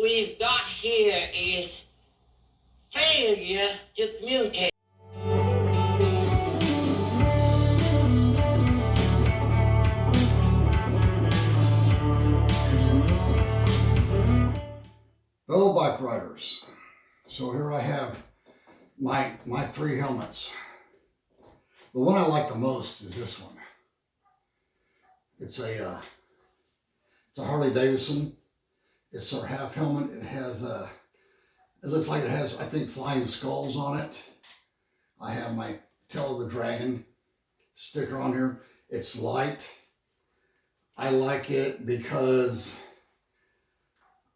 we've got here is failure to communicate. Fellow bike riders, so here I have my three helmets. The one I like the most is this one. It's a Harley Davidson. It's our half helmet. It has it looks like it has, I think, flying skulls on it. I have my Tail of the Dragon sticker on here. It's light. I like it because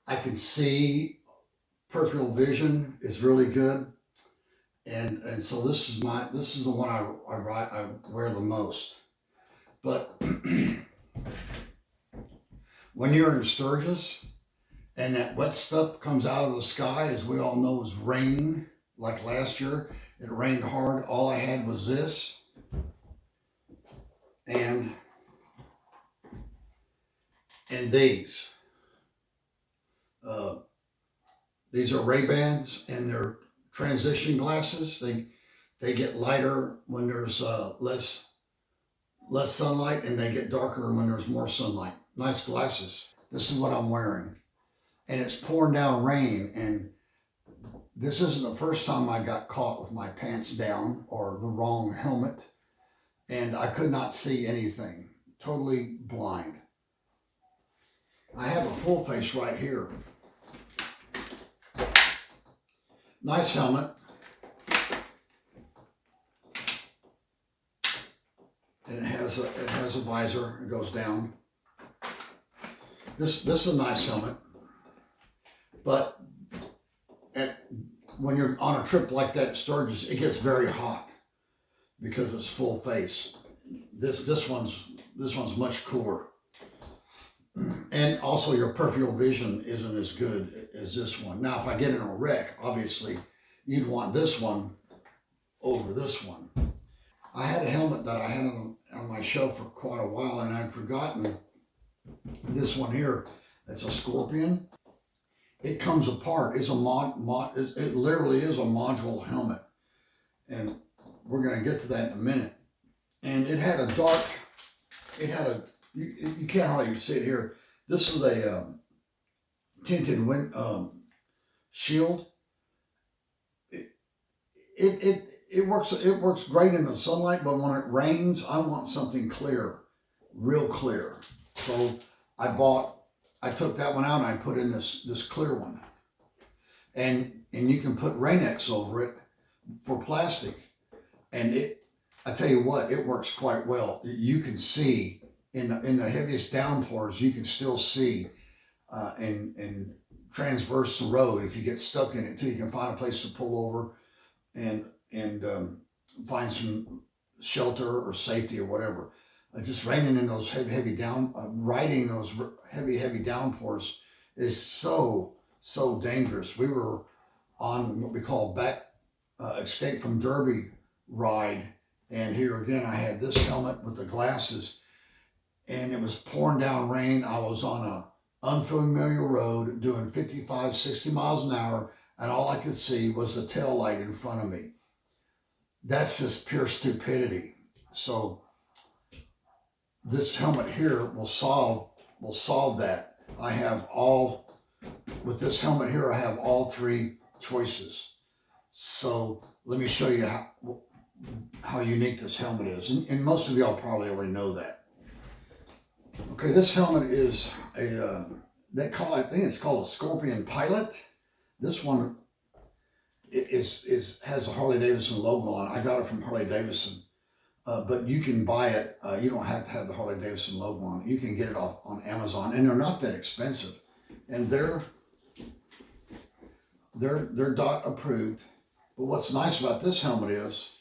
I can see. Peripheral vision is really good, and so this is the one I wear the most. But when you're in Sturgis and that wet stuff comes out of the sky, as we all know, is rain. Like last year, it rained hard. All I had was this, and these. These are Ray-Bans, and they're transition glasses. They get lighter when there's less sunlight, and they get darker when there's more sunlight. Nice glasses. This is what I'm wearing, and it's pouring down rain, and this isn't the first time I got caught with my pants down or the wrong helmet, and I could not see anything. Totally blind. I have a full face right here. Nice helmet. And it has a visor. It goes down. This is a nice helmet. But when you're on a trip like that at Sturgis, it gets very hot because it's full face. This one's much cooler. And also your peripheral vision isn't as good as this one. Now, if I get in a wreck, obviously you'd want this one over this one. I had a helmet that I had on my shelf for quite a while, and I'd forgotten this one here. It's a Scorpion. It comes apart. It's it literally is a module helmet. And we're going to get to that in a minute. And it had you can't hardly see it here. This is a tinted shield. It works great in the sunlight, but when it rains, I want something clear, real clear. So I took that one out and I put in this clear one, and you can put Rain-X over it for plastic, and I tell you what, it works quite well. You can see. In the heaviest downpours, you can still see and transverse the road. If you get stuck in it too, you can find a place to pull over and find some shelter or safety or whatever. Just riding in those riding those heavy downpours is so dangerous. We were on what we call escape from Derby ride, and here again I had this helmet with the glasses. And it was pouring down rain. I was on an unfamiliar road doing 55, 60 miles an hour, and all I could see was the tail light in front of me. That's just pure stupidity. So this helmet here will solve that. With this helmet here, I have all three choices. So let me show you how unique this helmet is. And most of y'all probably already know that. Okay, this helmet is I think it's called a Scorpion Pilot. This one has a Harley Davidson logo on it. I got it from Harley Davidson, but you can buy it. You don't have to have the Harley Davidson logo on it. You can get it off on Amazon, and they're not that expensive, and they're DOT approved. But what's nice about this helmet is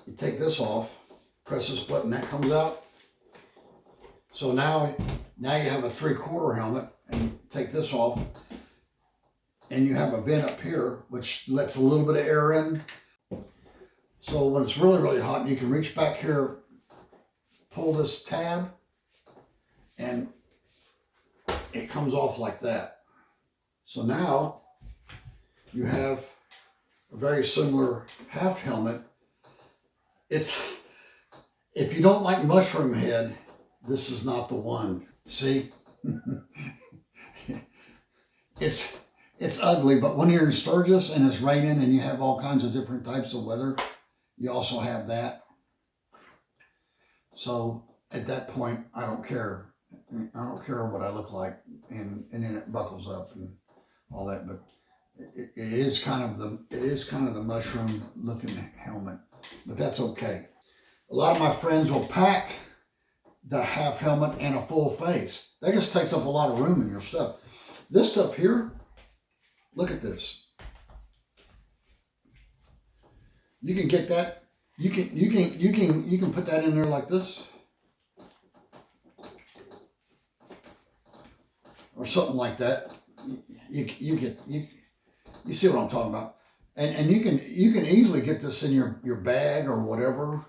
you take this off, press this button, that comes out. So now you have a 3/4 helmet, and take this off, and you have a vent up here which lets a little bit of air in. So when it's really hot, you can reach back here, pull this tab, and it comes off like that. So now you have a very similar half helmet. It's, if you don't like mushroom head, this is not the one. See? It's ugly, but when you're in Sturgis and it's raining and you have all kinds of different types of weather, you also have that. So at that point, I don't care. I don't care what I look like, and then it buckles up and all that. But it is kind of the mushroom looking helmet, but that's okay. A lot of my friends will pack the half helmet and a full face. That just takes up a lot of room in your stuff. This stuff here, look at this. You can get that. You can put that in there like this, or something like that. You see what I'm talking about, and you can easily get this in your bag or whatever.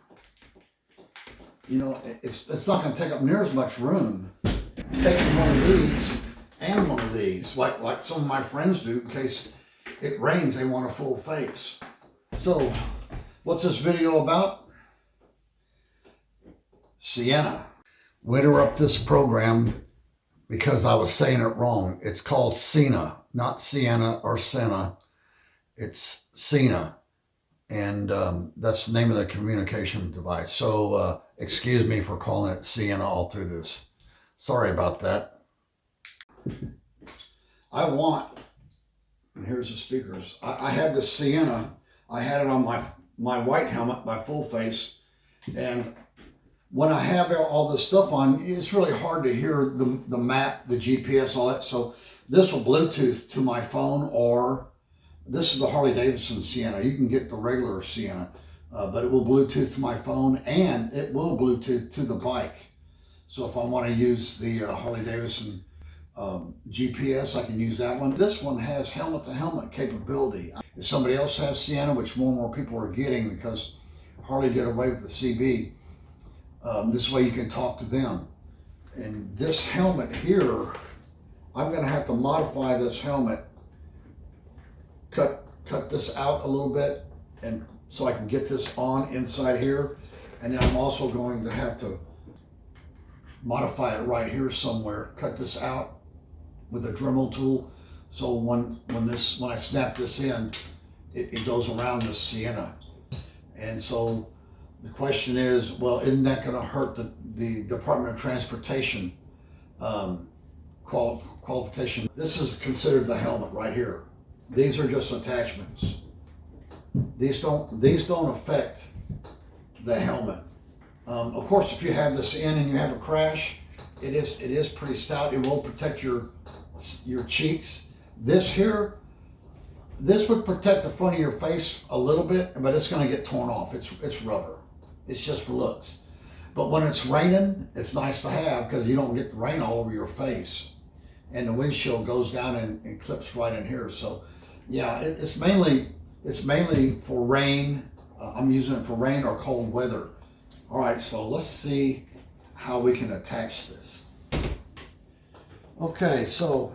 You know, it's not going to take up near as much room. Taking one of these and one of these, like some of my friends do, in case it rains, they want a full face. So, what's this video about? Sena. We interrupt this program because I was saying it wrong. It's called Sena, not Sienna or Sena. It's Sena. And that's the name of the communication device. So excuse me for calling it Sienna all through this. Sorry about that. I want, and here's the speakers. I have this Sienna. I had it on my white helmet, my full face. And when I have all this stuff on, it's really hard to hear the map, the GPS, all that. So this will Bluetooth to my phone, or this is the Harley Davidson Sena. You can get the regular Sena, but it will Bluetooth to my phone, and it will Bluetooth to the bike. So if I want to use the Harley Davidson GPS, I can use that one. This one has helmet-to-helmet capability. If somebody else has Sena, which more and more people are getting because Harley did away with the CB, this way you can talk to them. And this helmet here, I'm going to have to modify this helmet, cut this out a little bit, and so I can get this on inside here. And then I'm also going to have to modify it right here somewhere, cut this out with a Dremel tool. So when I snap this in, it goes around this Sena. And so the question is, well, isn't that going to hurt the Department of Transportation qualification? This is considered the helmet right here. These are just attachments. These don't affect the helmet. Of course, if you have this in and you have a crash, it is pretty stout. It will protect your cheeks. This here, this would protect the front of your face a little bit, but it's going to get torn off. It's rubber. It's just for looks. But when it's raining, it's nice to have because you don't get the rain all over your face, and the windshield goes down and clips right in here. So, yeah, it's mainly for rain. I'm using it for rain or cold weather. All right, so let's see how we can attach this. Okay, so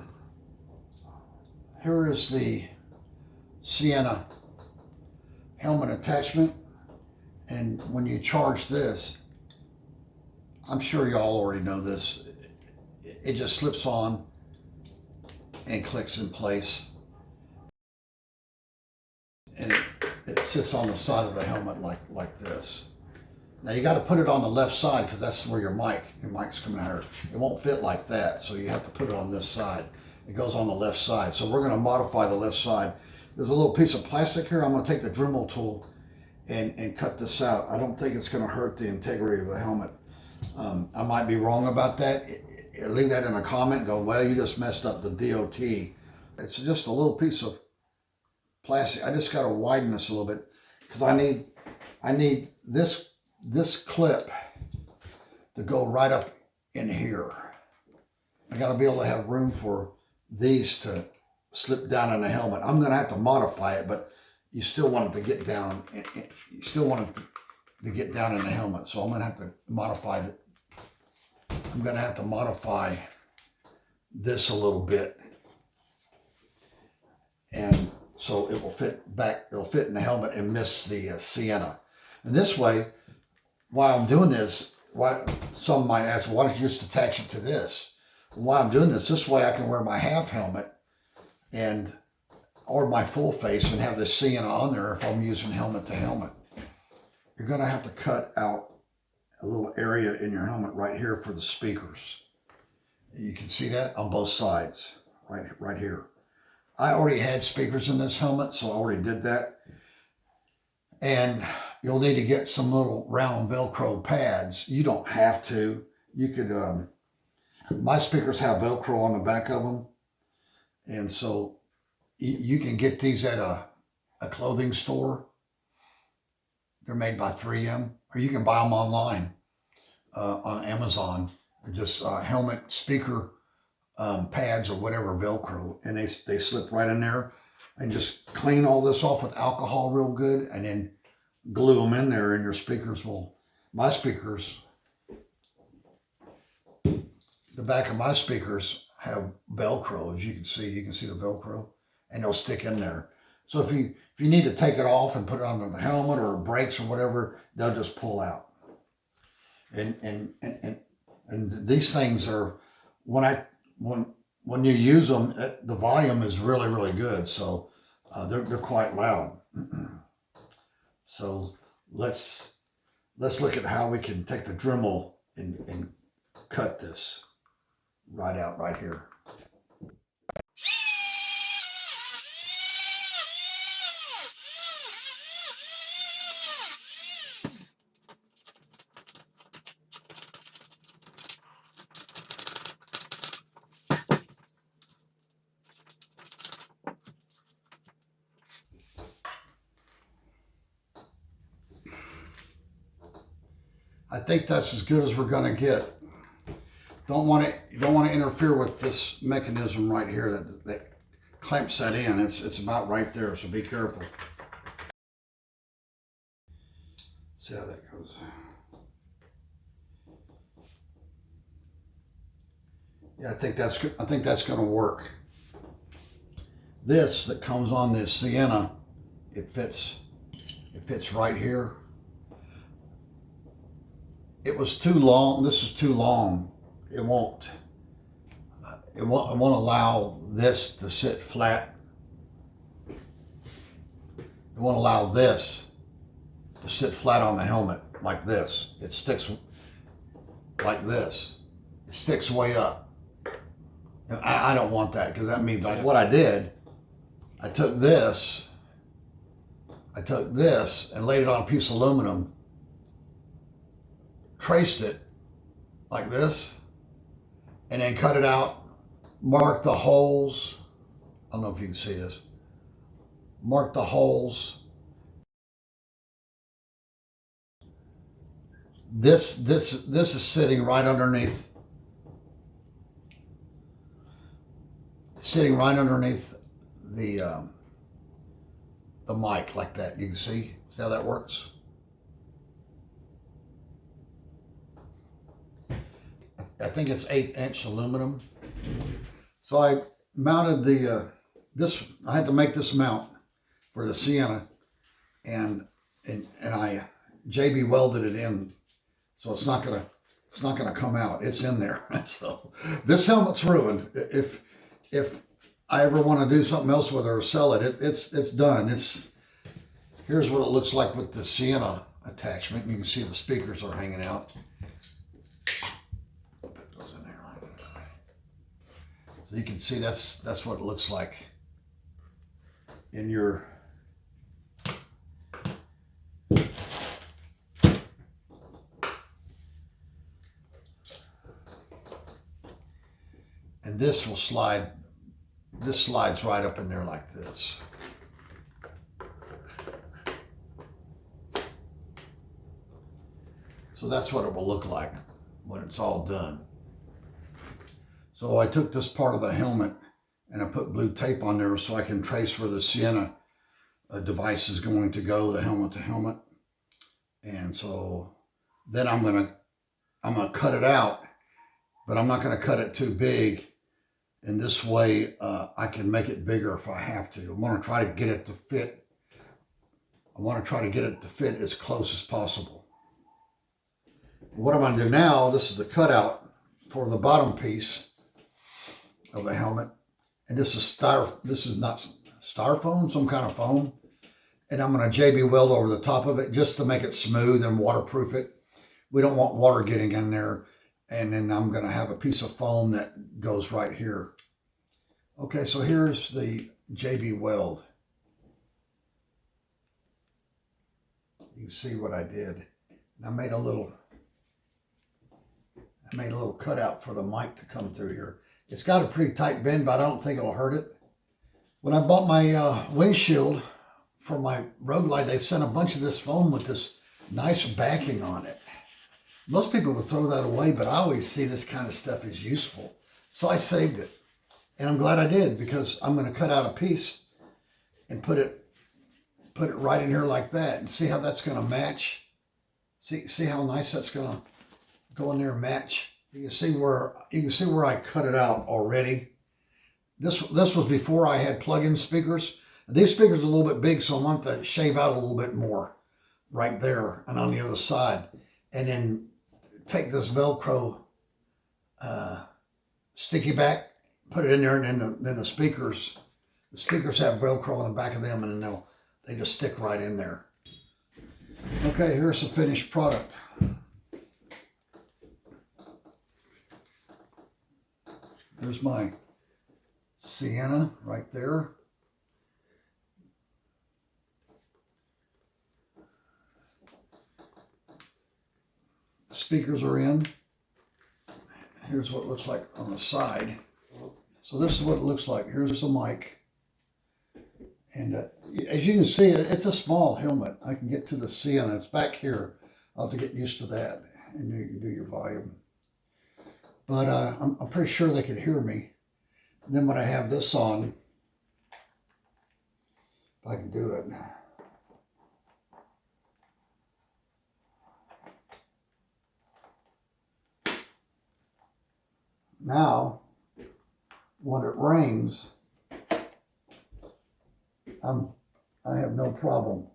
here is the Sena helmet attachment. And when you charge this, I'm sure y'all already know this, it just slips on and clicks in place. And it sits on the side of the helmet like this. Now you got to put it on the left side because that's where your mic's coming out. It won't fit like that, so you have to put it on this side. It goes on the left side. So we're going to modify the left side. There's a little piece of plastic here. I'm going to take the Dremel tool and cut this out. I don't think it's going to hurt the integrity of the helmet. I might be wrong about that. Leave that in a comment. Go, well, you just messed up the DOT. It's just a little piece of plastic. I just got to widen this a little bit because I need this clip to go right up in here. I got to be able to have room for these to slip down in the helmet. I'm going to have to modify it, but you still want it to get down. You still want it to get down in the helmet. So I'm going to have to modify it. I'm going to have to modify this a little bit and so it will fit back, it'll fit in the helmet and miss the Sena. And this way, while I'm doing this, why some might ask, why don't you just attach it to this? While I'm doing this way I can wear my half helmet and or my full face and have this Sena on there if I'm using helmet to helmet. You're going to have to cut out a little area in your helmet right here for the speakers. You can see that on both sides, right here. I already had speakers in this helmet, so I already did that. And you'll need to get some little round Velcro pads. You don't have to. You could, my speakers have Velcro on the back of them. And so you can get these at a clothing store. They're made by 3M, or you can buy them online on Amazon. They're just helmet speaker pads or whatever, Velcro, and they slip right in there. And just clean all this off with alcohol real good, and then glue them in there, and your speakers will. My speakers, the back of my speakers have Velcro, as you can see the Velcro, and they'll stick in there. So if you need to take it off and put it on the helmet or brakes or whatever, they'll just pull out. And these things are, when you use them, the volume is really, really good. So they're quite loud. So let's look at how we can take the Dremel and cut this right out right here. I think that's as good as we're going to get. You don't want to interfere with this mechanism right here that clamps that in. It's about right there, so be careful. See how that goes. Yeah, I think that's good. I think that's going to work. This that comes on this Sena, it fits right here. It was too long. This is too long. It won't allow this to sit flat. It won't allow this to sit flat on the helmet like this. It sticks like this. It sticks way up. And I don't want that, because that means what I did, I took this and laid it on a piece of aluminum, traced it like this, and then cut it out, marked the holes. I don't know if you can see this. Mark the holes. This is sitting right underneath. Sitting right underneath the mic like that. You can see how that works. I think it's 1/8 inch aluminum. So I mounted this. I had to make this mount for the Sena, and I JB welded it in, so it's not gonna come out. It's in there. So this helmet's ruined. If I ever want to do something else with it or sell it, it's done. Here's what it looks like with the Sena attachment. You can see the speakers are hanging out. So you can see that's what it looks like in your and this will slide. This slides right up in there like this. So that's what it will look like when it's all done. So I took this part of the helmet and I put blue tape on there so I can trace where the Sena device is going to go, the helmet to helmet. And so then I'm gonna cut it out, but I'm not gonna cut it too big. And this way I can make it bigger if I have to. I want to try to get it to fit. I want to try to get it to fit as close as possible. What I'm going to do now, this is the cutout for the bottom piece of the helmet. And this is not styrofoam, some kind of foam. And I'm going to JB weld over the top of it just to make it smooth and waterproof it. We don't want water getting in there. And then I'm going to have a piece of foam that goes right here. Okay, so here's the JB weld. You can see what I did. And I made a little cutout for the mic to come through here. It's got a pretty tight bend, but I don't think it'll hurt it. When I bought my windshield for my road glide, they sent a bunch of this foam with this nice backing on it. Most people would throw that away, but I always see this kind of stuff as useful. So I saved it. And I'm glad I did, because I'm going to cut out a piece and put it right in here like that, and see how that's going to match. See how nice that's going to go in there and match. You can see where I cut it out already. This was before I had plug-in speakers. These speakers are a little bit big, so I want to shave out a little bit more right there and on the other side. And then take this Velcro sticky back, put it in there, and then the speakers have Velcro on the back of them, and then they just stick right in there. Okay, here's the finished product. There's my Sena right there. The speakers are in. Here's what it looks like on the side. So this is what it looks like. Here's the mic. And as you can see, it's a small helmet. I can get to the Sena. It's back here. I'll have to get used to that. And you can do your volume. But I'm pretty sure they could hear me. And then when I have this on, if I can do it. Now, when it rains, I have no problem